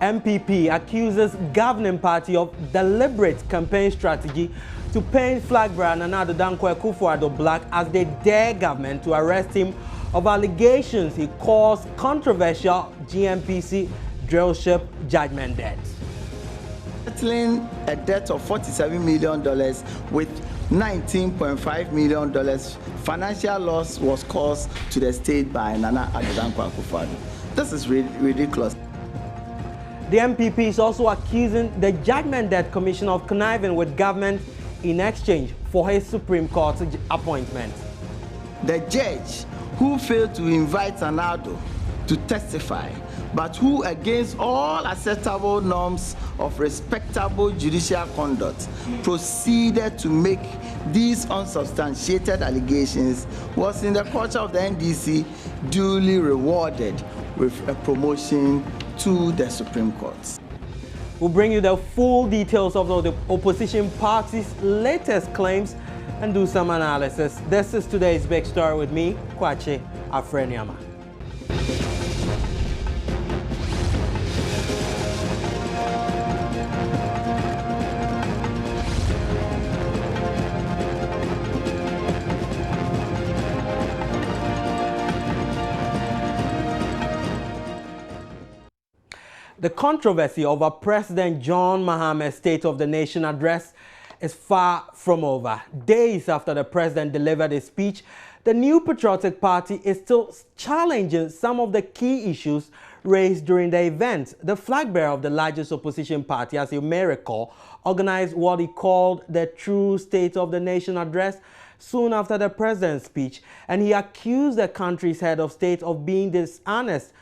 MPP accuses governing party of deliberate campaign strategy to paint flag bearer Nana Addo Dankwa Akufo-Addo black as they dare government to arrest him of allegations he caused controversial GNPC drill ship judgment debt. Settling a debt of $47 million with $19.5 million financial loss was caused to the state by Nana Addo Dankwa Akufo-Addo. This is ridiculous. The MPP is also accusing the Judgment Debt Commission of conniving with government in exchange for his Supreme Court appointment. The judge who failed to invite Nana Addo to testify, but who, against all acceptable norms of respectable judicial conduct, proceeded to make these unsubstantiated allegations, was in the culture of the NDC duly rewarded with a promotion to the Supreme Court. We'll bring you the full details of the opposition party's latest claims and do some analysis. This is today's big story with me, Kwache Afreniama. The controversy over President John Mahama's State of the Nation address is far from over. Days after the president delivered his speech, the New Patriotic Party is still challenging some of the key issues raised during the event. The flag bearer of the largest opposition party, as you may recall, organized what he called the true State of the Nation address soon after the president's speech, and he accused the country's head of state of being dishonest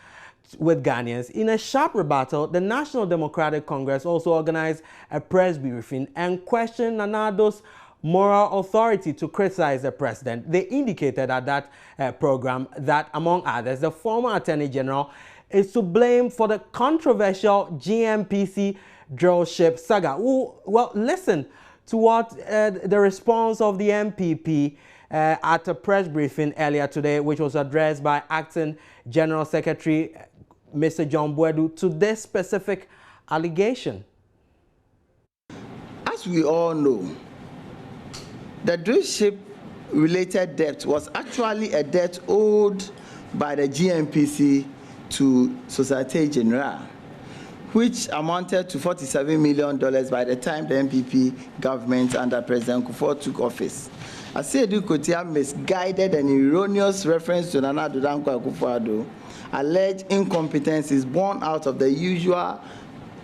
with Ghanaians. In a sharp rebuttal, the National Democratic Congress also organized a press briefing and questioned Nana Addo's moral authority to criticize the president. They indicated at that program that, among others, the former Attorney General is to blame for the controversial GNPC drill ship saga. Well, listen to what the response of the MPP at a press briefing earlier today, which was addressed by Acting General Secretary Mr. John Boadu to this specific allegation. As we all know, the drill ship related debt was actually a debt owed by the GNPC to Societe Generale, which amounted to $47 million by the time the MPP government under President Kufuor took office. Asiedu Kotia misguided and erroneous reference to Nana Addo Dankwa Akufo-Addo alleged incompetence is born out of the usual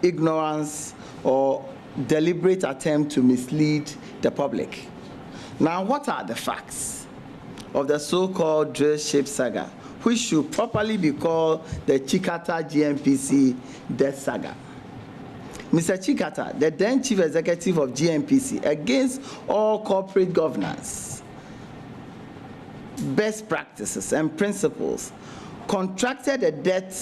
ignorance or deliberate attempt to mislead the public. Now, what are the facts of the so-called drill ship saga, which should properly be called the Chikata GNPC death saga? Mr. Chikata, the then chief executive of GNPC, against all corporate governance, best practices and principles, contracted a debt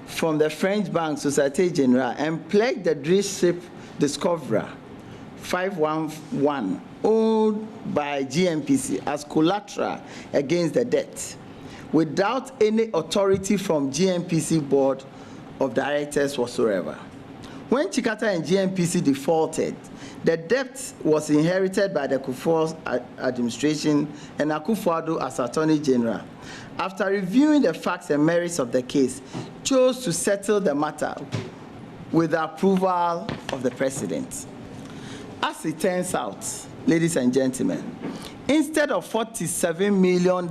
from the French bank Societe Generale and pledged the drill ship Discoverer 511 owned by GNPC as collateral against the debt, without any authority from GNPC board of directors whatsoever. When Chikata and GNPC defaulted, the debt was inherited by the Kufuor administration and Akufo-Addo as Attorney General. After reviewing the facts and merits of the case, chose to settle the matter with the approval of the president. As it turns out, ladies and gentlemen, instead of $47 million,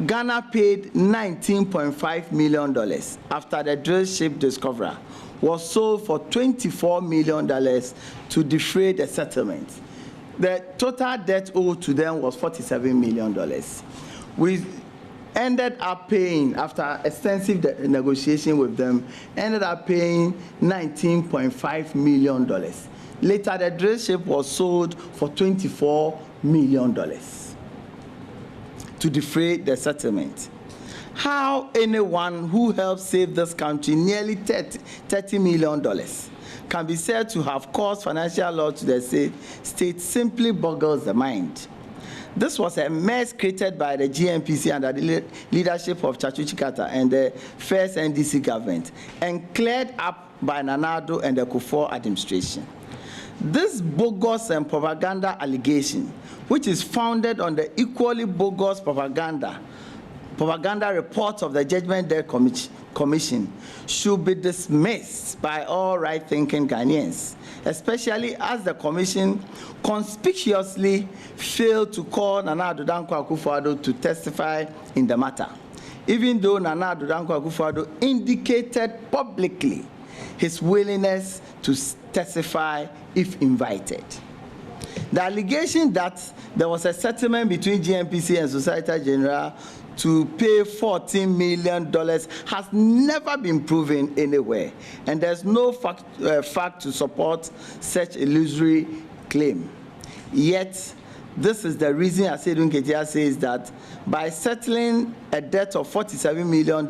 Ghana paid $19.5 million after the drill ship Discoverer was sold for $24 million to defray the settlement. The total debt owed to them was $47 million. We ended up paying, after extensive negotiation with them, ended up paying $19.5 million. Later, the drill ship was sold for $24 million to defray the settlement. How anyone who helped save this country nearly $30 million can be said to have caused financial loss to the state simply boggles the mind. This was a mess created by the GNPC under the leadership of Chachuchi Kata and the first NDC government, and cleared up by Nana Addo and the Kufuor administration. This bogus and propaganda allegation, which is founded on the equally bogus propaganda reports of the Judgment Day Commission, should be dismissed by all right-thinking Ghanaians, especially as the Commission conspicuously failed to call Nana Addo Dankwa Akufo-Addo to testify in the matter, even though Nana Addo Dankwa Akufo-Addo indicated publicly his willingness to testify if invited. The allegation that there was a settlement between GNPC and Societe Generale to pay $14 million has never been proven anywhere, and there's no fact to support such illusory claim. Yet, this is the reason Asiedu Nketia says that by settling a debt of $47 million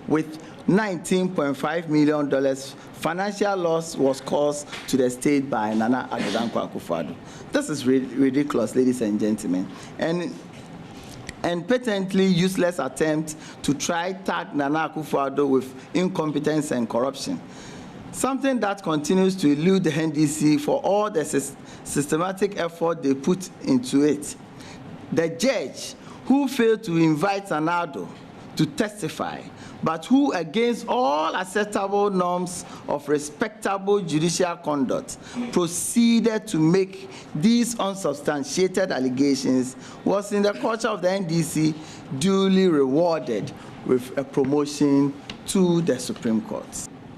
with $19.5 million, financial loss was caused to the state by Nana Addo Dankwa Akufo-Addo. This is ridiculous, ladies and gentlemen, and patently useless attempt to try tag Nana Akufo-Addo with incompetence and corruption, something that continues to elude the NDC for all the systematic effort they put into it. The judge who failed to invite Nana Addo to testify, but who, against all acceptable norms of respectable judicial conduct, proceeded to make these unsubstantiated allegations, was in the culture of the NDC duly rewarded with a promotion to the Supreme Court.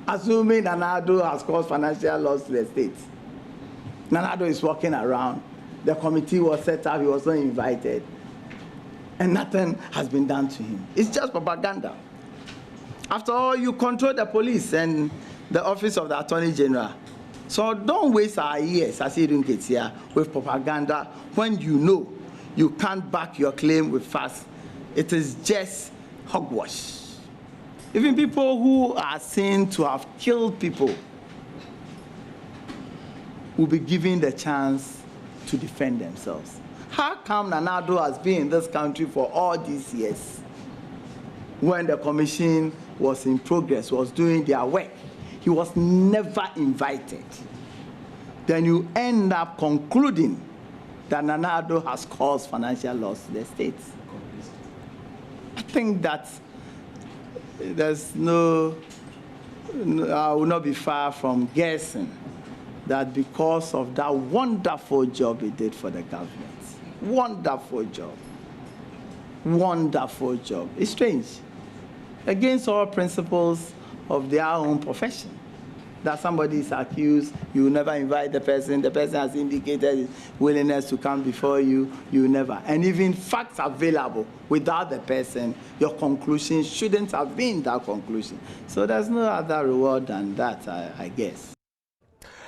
Assuming Nana Addo has caused financial loss to the state, Nana Addo is walking around, the committee was set up, he was not invited, and nothing has been done to him. It's just propaganda. After all, you control the police and the office of the Attorney General. So don't waste our years, Asiedu Nketia, with propaganda when you know you can't back your claim with facts. It is just hogwash. Even people who are seen to have killed people will be given the chance to defend themselves. How come Nana Addo has been in this country for all these years when the commission was in progress, was doing their work? He was never invited. Then you end up concluding that Nana Addo has caused financial loss to the state. I think that there's I will not be far from guessing that because of that wonderful job he did for the government. Wonderful job. Wonderful job. It's strange. Against all principles of their own profession, that somebody is accused, you never invite the person has indicated his willingness to come before you, you never. And even facts available without the person, your conclusion shouldn't have been that conclusion. So there's no other reward than that, I guess.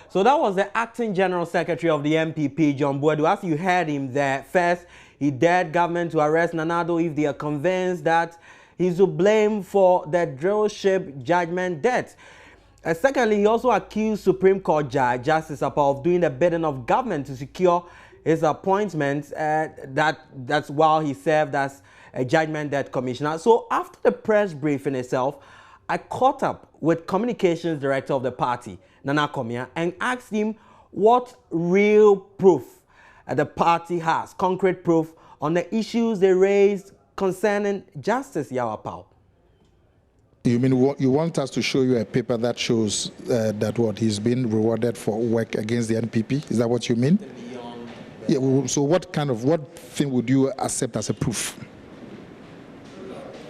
So that was the Acting General Secretary of the NPP, John Boadu. As you heard him there, first, he dared government to arrest Nana Addo if they are convinced that he's to blame for the drill ship judgment debt. Secondly, he also accused Supreme Court Judge Justice Apao of doing the bidding of government to secure his appointment, that's while he served as a judgment debt commissioner. So after the press briefing itself, I caught up with communications director of the party, Nana Komia, and asked him what real proof the party has, concrete proof on the issues they raised concerning Justice Yaw Apao. You mean you want us to show you a paper that shows that what he's been rewarded for work against the NPP? Is that what you mean? Yeah. So what thing would you accept as a proof?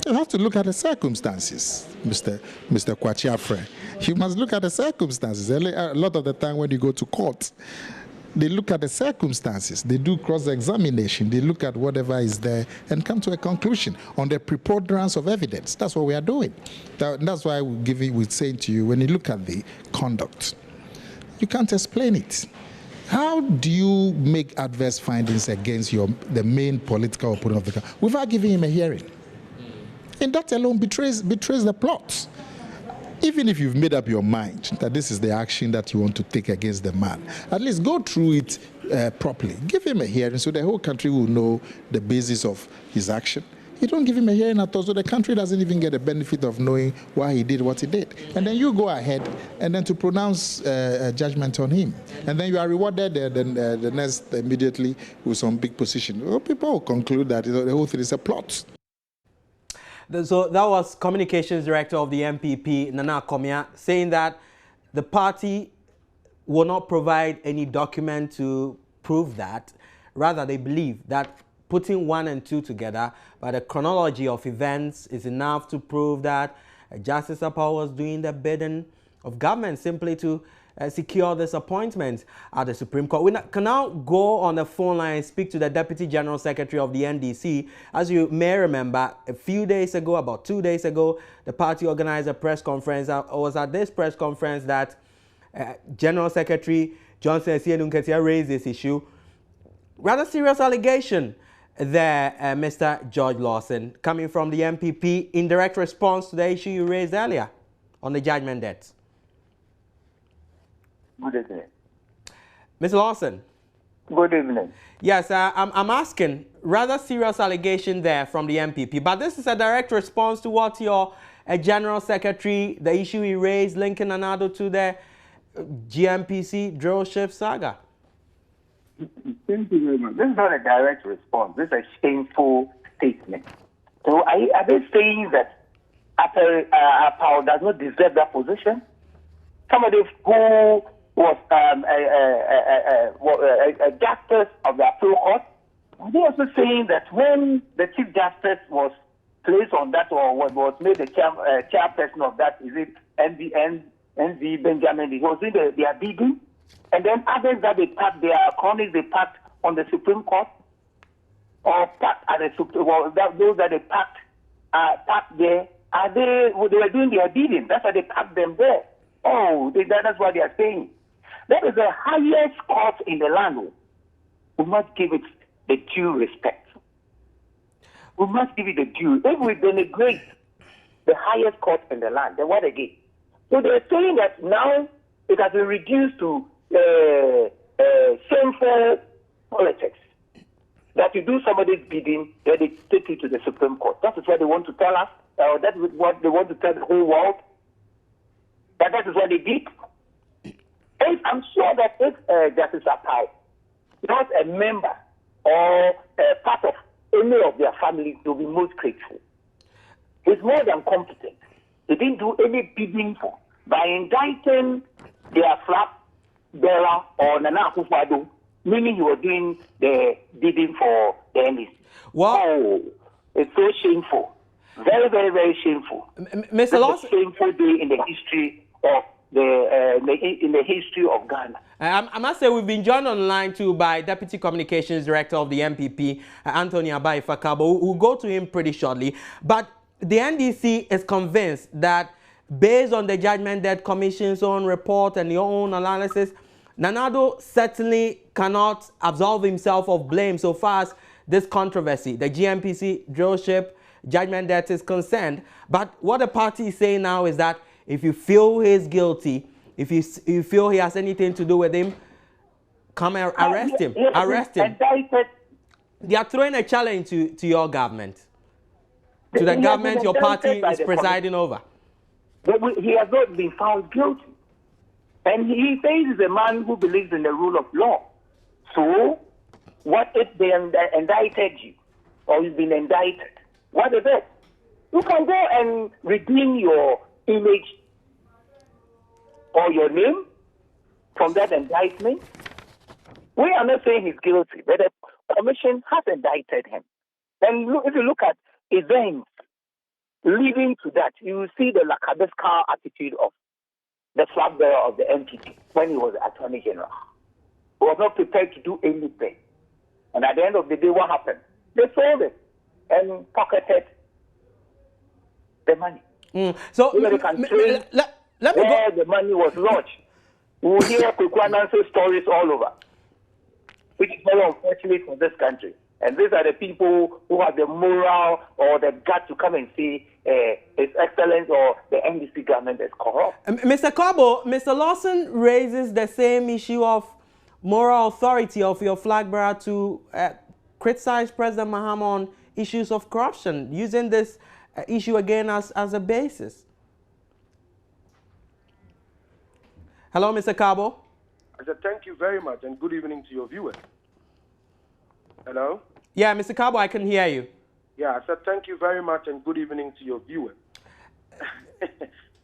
You have to look at the circumstances, Mr. Kwakye Afreh. You must look at the circumstances. A lot of the time when you go to court, they look at the circumstances. They do cross-examination. They look at whatever is there and come to a conclusion on the preponderance of evidence. That's what we are doing. That's why we're saying to you, when you look at the conduct, you can't explain it. How do you make adverse findings against the main political opponent of the country without giving him a hearing? And that alone betrays the plot. Even if you've made up your mind that this is the action that you want to take against the man, at least go through it properly. Give him a hearing so the whole country will know the basis of his action. You don't give him a hearing at all, so the country doesn't even get the benefit of knowing why he did what he did. And then you go ahead and then to pronounce a judgment on him. And then you are rewarded the next immediately with some big position. Well, people will conclude that the whole thing is a plot. So that was Communications Director of the NPP, Nana Komia, saying that the party will not provide any document to prove that. Rather, they believe that putting 1 and 2 together by the chronology of events is enough to prove that Justice Apao was doing the bidding of government simply to secure this appointment at the Supreme Court. We can now go on the phone line and speak to the Deputy General Secretary of the NDC. As you may remember, a few days ago, about 2 days ago, the party organized a press conference. It was at this press conference that General Secretary Johnson Asienu Nketia raised this issue. Rather serious allegation there, Mr. George Lawson, coming from the NPP in direct response to the issue you raised earlier on the judgment debts. Good evening. Ms. Lawson. Good evening. Yes, I'm asking, rather serious allegation there from the NPP, but this is a direct response to what your General Secretary, the issue he raised, linking Nana Addo to the GNPC drill ship saga. Thank you very much. This is not a direct response. This is a shameful statement. So are they saying that Apao does not deserve that position? Somebody who was a justice of the appeal court. Are they also saying that when the Chief Justice was placed on that or was made the chairperson of that, is it NV Benjamin, he was doing their bidding? And then others that they packed, their cronies they packed on the Supreme Court, or packed at the Supreme Court, those that they packed there, they were doing their bidding. That's why they packed them there. Oh, that's what they are saying. That is the highest court in the land. We must give it the due respect. We must give it the due. If we denigrate the highest court in the land, then what again? So they're saying that now it has been reduced to shameful politics. That you do somebody's bidding, then they take you to the Supreme Court. That is what they want to tell us. That is what they want to tell the whole world. That is what they did. And I'm sure that if Justice Apao not a member or a part of any of their families, they'll be most grateful. He's more than competent. He didn't do any bidding for. By indicting their flag bearer or Nana Akufo-Addo, meaning he was doing the bidding for the NDC. Wow. Oh, it's so shameful. Very, very, very shameful. Mr. Lawson, a shameful day in the history of in the history of Ghana. I must say we've been joined online too by Deputy Communications Director of the NPP, Anthony Abai-Fakabo. We'll go to him pretty shortly. But the NDC is convinced that based on the Judgment Debt Commission's own report and your own analysis, Nana Addo certainly cannot absolve himself of blame so far as this controversy, the GNPC drill ship judgment debt is concerned. But what the party is saying now is that if you feel he's guilty, if you feel he has anything to do with him, come and arrest him. Arrest him. They are throwing a challenge to your government, to the government your party is presiding over. But he has not been found guilty. And he says he's a man who believes in the rule of law. So, what if they indicted you, or you've been indicted? What is it? You can go and redeem your image or your name from that indictment. We are not saying he's guilty, but the commission has indicted him. And if you look at events leading to that, you will see the Lakabesca attitude of the flag bearer of the NPP when he was Attorney General. He was not prepared to do anything. And at the end of the day, what happened? They sold it and pocketed the money. So let me where the money was lodged. We will hear Kukwanan's stories all over, which is very unfortunate for this country. And these are the people who have the moral or the gut to come and say His Excellency or the NDC government is corrupt. Mr. Cabo, Mr. Lawson raises the same issue of moral authority of your flag bearer to criticize President Mahama on issues of corruption, using this issue again as a basis. Hello, Mr. Cabo. I said thank you very much and good evening to your viewers. Hello? Yeah, Mr. Cabo, I can hear you. Yeah, I said thank you very much and good evening to your viewers.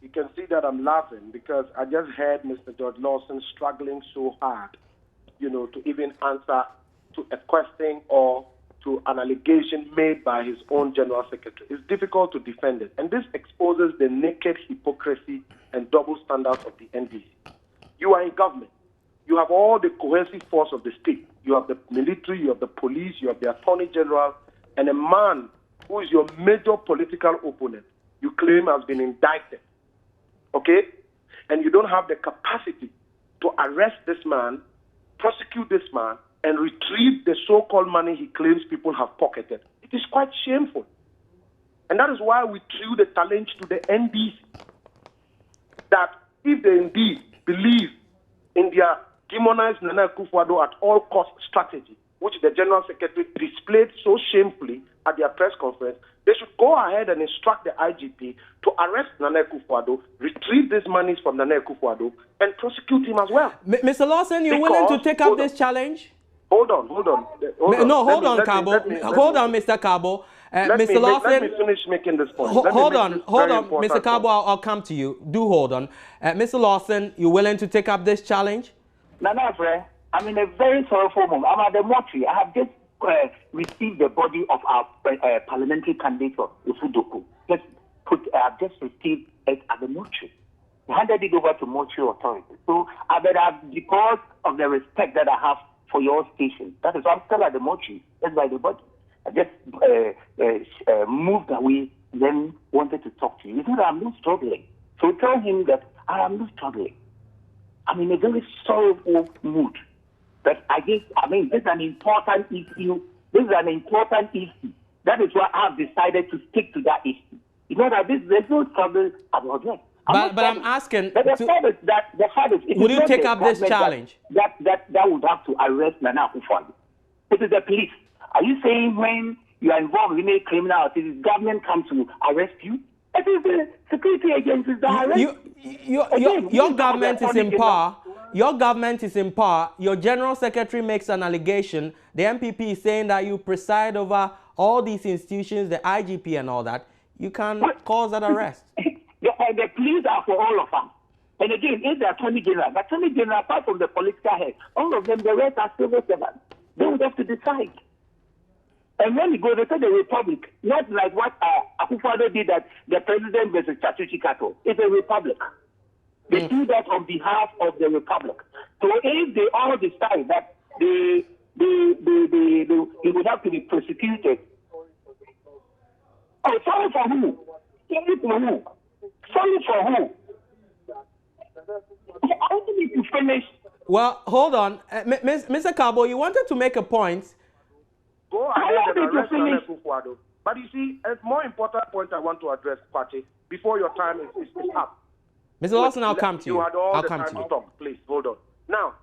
You can see that I'm laughing because I just heard Mr. George Lawson struggling so hard, to even answer to a question or to an allegation made by his own General Secretary. It's difficult to defend it. And this exposes the naked hypocrisy and double standards of the NDC. You are in government. You have all the cohesive force of the state. You have the military, you have the police, you have the Attorney General, and a man who is your major political opponent, you claim has been indicted. Okay? And you don't have the capacity to arrest this man, prosecute this man, and retrieve the so-called money he claims people have pocketed. It is quite shameful. And that is why we threw the challenge to the NDC that if they indeed believe in their demonized Nana Akufo-Addo at all cost strategy, which the General Secretary displayed so shamefully at their press conference, they should go ahead and instruct the IGP to arrest Nana Akufo-Addo, retrieve these monies from Nana Akufo-Addo, and prosecute him as well. Mr. Lawson, you're willing to take up this challenge? Hold on. Hold on, Cabo. Hold on, Mr. Cabo. Mr. Lawson, let me finish making this point. Hold on, Mr. Cabo, I'll come to you. Do hold on. Mr. Lawson, you willing to take up this challenge? Nana, I'm in a very sorrowful moment. I'm at the mortuary. I have just received the body of our parliamentary candidate, Ufudoku. I've just received it at the mortuary. I handed it over to mortuary authorities. So because of the respect that I have for your station, that is why I'm still at the mortuary. That's by the body. I just moved away, then wanted to talk to you. He said, I'm not struggling. So tell him that I am not struggling. I'm in a very sorrowful mood. But this is an important issue. This is an important issue. That is why I've decided to stick to that issue. You know that there's no struggle about that. But I'm asking, but the fact is, will you take up this challenge? That would have to arrest Nana Akufo-Addo. It is the police. Are you saying when you are involved in a criminal activity, the government comes to arrest you? It is the security agencies that arrest you. Your government is in power. Your government is in power. Your General Secretary makes an allegation. The MPP is saying that you preside over all these institutions, the IGP and all that. You can cause that arrest. The police are for all of us. And again, it's the Attorney General. The Attorney General, apart from the political head, all of them, the rest are civil servants. They would have to decide. And when you go, they say the republic, not like what Akufo-Addo did, that the president versus Chatuchi Kato. It's a republic. They do that on behalf of the republic. So if they all decide that they would have to be prosecuted. Oh, sorry for who? Sorry for who? Sorry for who? I need to finish. Well, hold on. Mr. Cabo, you wanted to make a point. Go ahead and arrest Nana Akufo-Addo. But you see, a more important point I want to address, Kwate, before your time is up. Mr. Lawson, I'll come to you. You had all I'll the come time to you. to talk. Please, hold on. Now,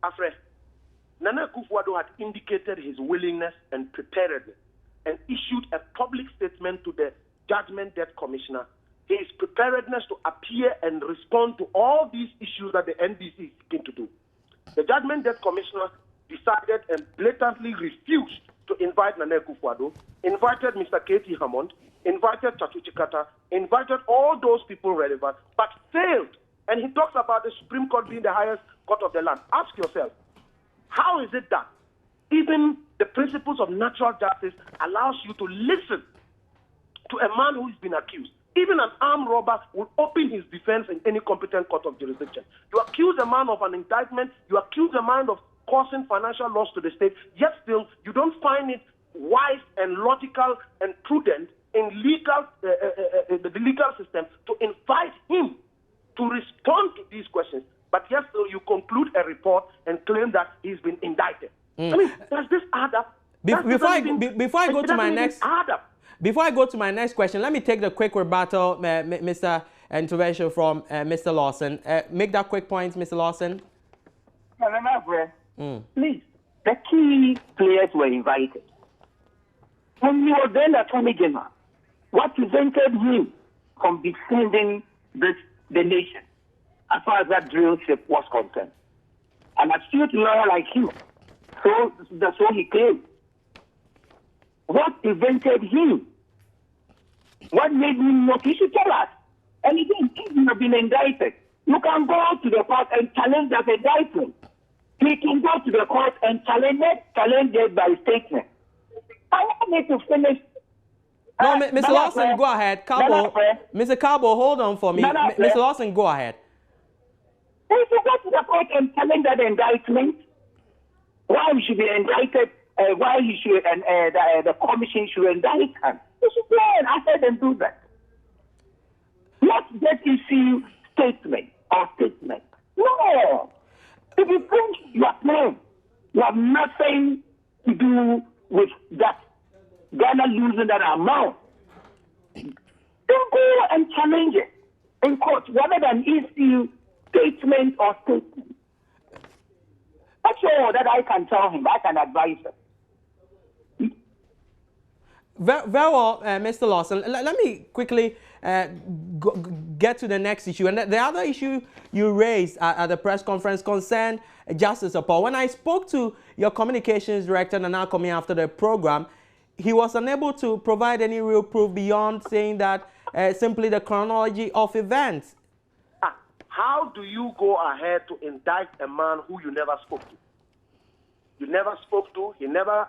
Afre, Nana Akufo-Addo had indicated his willingness and preparedness and issued a public statement to the Judgment Debt Commissioner. His preparedness to appear and respond to all these issues that the NDC is seeking to do. The Judgment Debt Commissioner decided and blatantly refused to invite Nana Akufo-Addo, invited Mr. K.T. Hammond, invited Chatuchi Kato, invited all those people relevant, but failed. And he talks about the Supreme Court being the highest court of the land. Ask yourself, how is it that even the principles of natural justice allows you to listen to a man who has been accused? Even an armed robber will open his defense in any competent court of jurisdiction. You accuse a man of an indictment, you accuse a man of causing financial loss to the state, yet still you don't find it wise and logical and prudent in the legal system to invite him to respond to these questions. But yet still you conclude a report and claim that he's been indicted. I mean, does this add up? Before I go to my next Before I go to my next question, let me take the quick rebuttal, Mr. Intervention from Mr. Lawson. Make that quick point, Mr. Lawson. Please, the key players were invited. When he was then Attorney General, what prevented him from defending the nation as far as that drill ship was concerned? An astute lawyer like him, so he claimed. What prevented him? What made him not? He should tell us. And again, if you have been indicted, you can go to the court and challenge that indictment. He can go to the court and challenge it by statement. I need to finish. No, Mr. Lawson, go ahead. Mr. Cabo, hold on for me. Mr. Lawson, go ahead. If you go to the court and challenge that indictment, why he should be indicted, why he should, and the commission should indict him. You should go and ask them do that. Not just issue statement or statement. No. If you think you are playing, you have nothing to do with that. Ghana losing that amount. Don't go and challenge it in court rather than issue statement or statement. That's all that I can tell him. I can advise him. Very well, Mr. Lawson. Let me quickly get to the next issue. And the other issue you raised at the press conference concerned Justice Apaw. When I spoke to your communications director, Nana Komi, after the program, he was unable to provide any real proof beyond saying that simply the chronology of events. How do you go ahead to indict a man who you never spoke to? You never spoke to, you never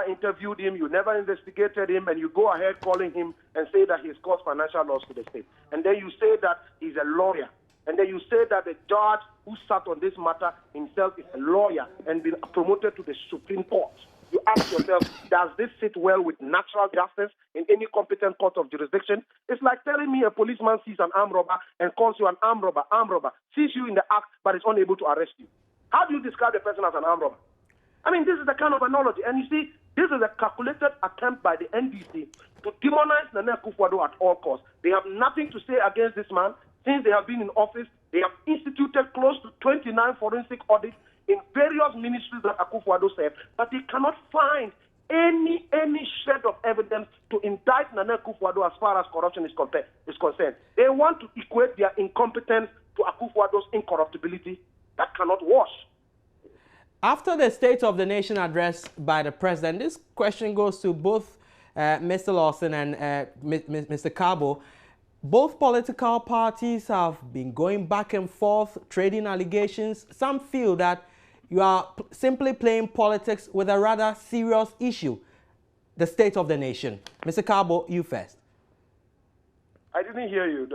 interviewed him, you never investigated him, and you go ahead calling him and say that he's caused financial loss to the state. And then you say that he's a lawyer. And then you say that the judge who sat on this matter himself is a lawyer and been promoted to the Supreme Court. You ask yourself, does this sit well with natural justice in any competent court of jurisdiction? It's like telling me a policeman sees an armed robber and calls you an armed robber, sees you in the act but is unable to arrest you. How do you describe the person as an armed robber? I mean, this is the kind of analogy. And you see, this is a calculated attempt by the NDC to demonize Nana Akufo-Addo at all costs. They have nothing to say against this man. Since they have been in office, they have instituted close to 29 forensic audits in various ministries that Akufo-Addo served, but they cannot find any shred of evidence to indict Nana Akufo-Addo as far as corruption is concerned. They want to equate their incompetence to Akufo-Addo's incorruptibility. That cannot wash. After the State of the Nation address by the President, this question goes to both Mr. Lawson and Mr. Cabo. Both political parties have been going back and forth, trading allegations. Some feel that you are simply playing politics with a rather serious issue, the State of the Nation. Mr. Cabo, you first. I didn't hear you.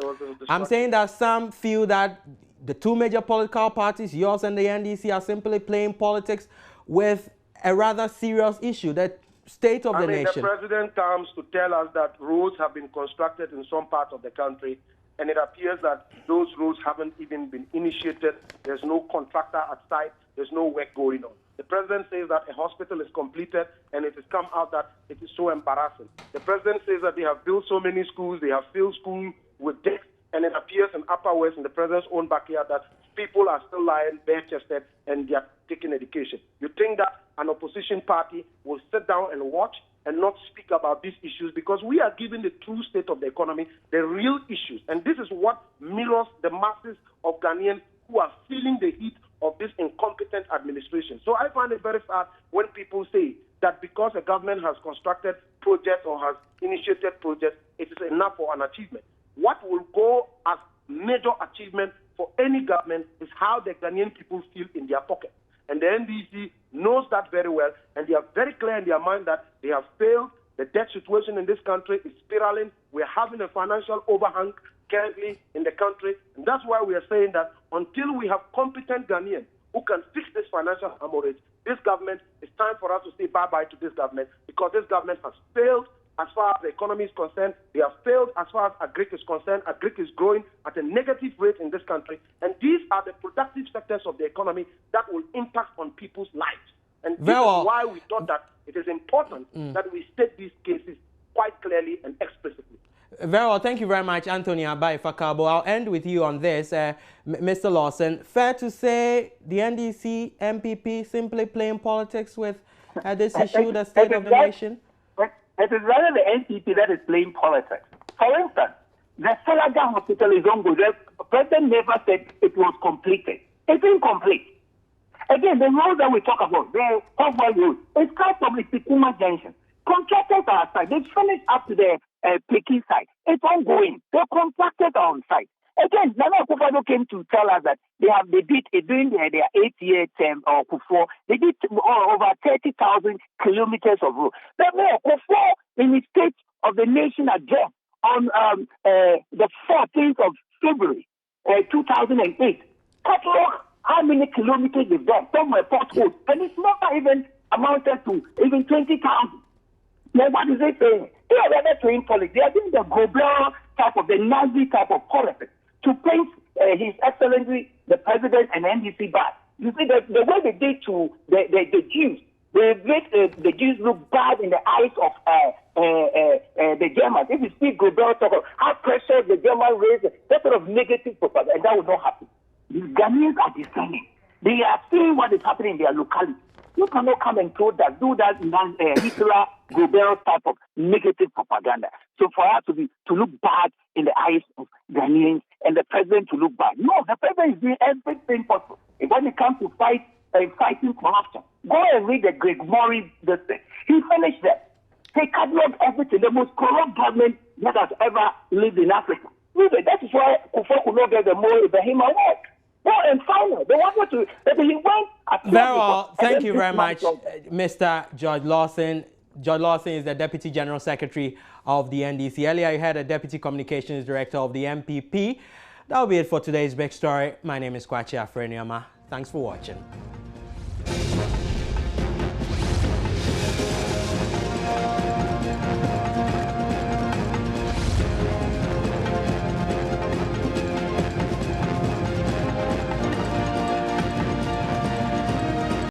I'm saying that some feel that the two major political parties, yours and the NDC, are simply playing politics with a rather serious issue, the State of the Nation. The President comes to tell us that roads have been constructed in some parts of the country, and it appears that those roads haven't even been initiated. There's no contractor at site. There's no work going on. The President says that a hospital is completed, and it has come out that it is so embarrassing. The President says that they have built so many schools, they have filled schools with decks, and it appears in Upper West, in the President's own backyard, that people are still lying bare-chested and they are taking education. You think that an opposition party will sit down and watch and not speak about these issues, because we are giving the true state of the economy, the real issues. And this is what mirrors the masses of Ghanaians who are feeling the heat of this incompetent administration. So I find it very sad when people say that because a government has constructed projects or has initiated projects, it is enough for an achievement. What will go as major achievement for any government is how the Ghanaian people feel in their pocket. And the NDC knows that very well, and they are very clear in their mind that they have failed. The debt situation in this country is spiraling. We're having a financial overhang currently in the country, and that's why we are saying that until we have competent Ghanaians who can fix this financial hemorrhage, this government, it's time for us to say bye-bye to this government, because this government has failed as far as the economy is concerned. They have failed as far as agric is concerned. Agric is growing at a negative rate in this country. And these are the productive sectors of the economy that will impact on people's lives. And this is why we thought that it it is important that we state these cases quite clearly and explicitly. Very well. Thank you very much, Anthony Abai Fakabo. I'll end with you on this. Mr. Lawson, fair to say the NDC MPP simply playing politics with this issue, the state of the nation? It is rather the NPP that is playing politics. For instance, the Salaga Hospital is ongoing. The president never said it was completed. It's incomplete. Again, the road that we talk about, the Hogwarts Road, it's cut from the Sikuma Junction. Contractors are outside. They finished up to the Peking site. It's ongoing. The contractors are on site. Again, Nana Akufo-Addo came to tell us that they did during their 8-year term or Akufo, they did over 30,000 kilometers of road. But Akufo, in the State of the Nation address on the 14th of February 2008, catalog how many kilometers they've done, some were potholes, and it's not even amounted to even 20,000. Now, what is they saying? They are rather playing politics. They are doing the Gobert type of, the Nazi type of politics to paint His Excellency, the President, and NDC bad. You see, the way they did to the Jews, they made the Jews look bad in the eyes of the Germans. If you see Gobert talk about how precious the German race, that sort of negative propaganda, and that will not happen. The Ghanaians are discerning. They are seeing what is happening in their locality. You cannot come and do that Hitler, Gobert type of negative propaganda. So for us to look bad in the eyes of Ghanaians and the president to look bad. No, the president is doing everything possible. When it comes to fighting corruption, go and read the Greg Murray thing. He finished that. They cataloged everything, the most corrupt government that has ever lived in Africa. Really, that is why Kufuor could not get the Mo Ibrahim Award. Well, and finally, they wanted to, he went. Very well. Thank you very much, Mr. George Lawson. George Lawson is the Deputy General Secretary of the NDC. Earlier, you had a Deputy Communications Director of the MPP. That will be it for today's big story. My name is Kwachi Afreniama. Thanks for watching.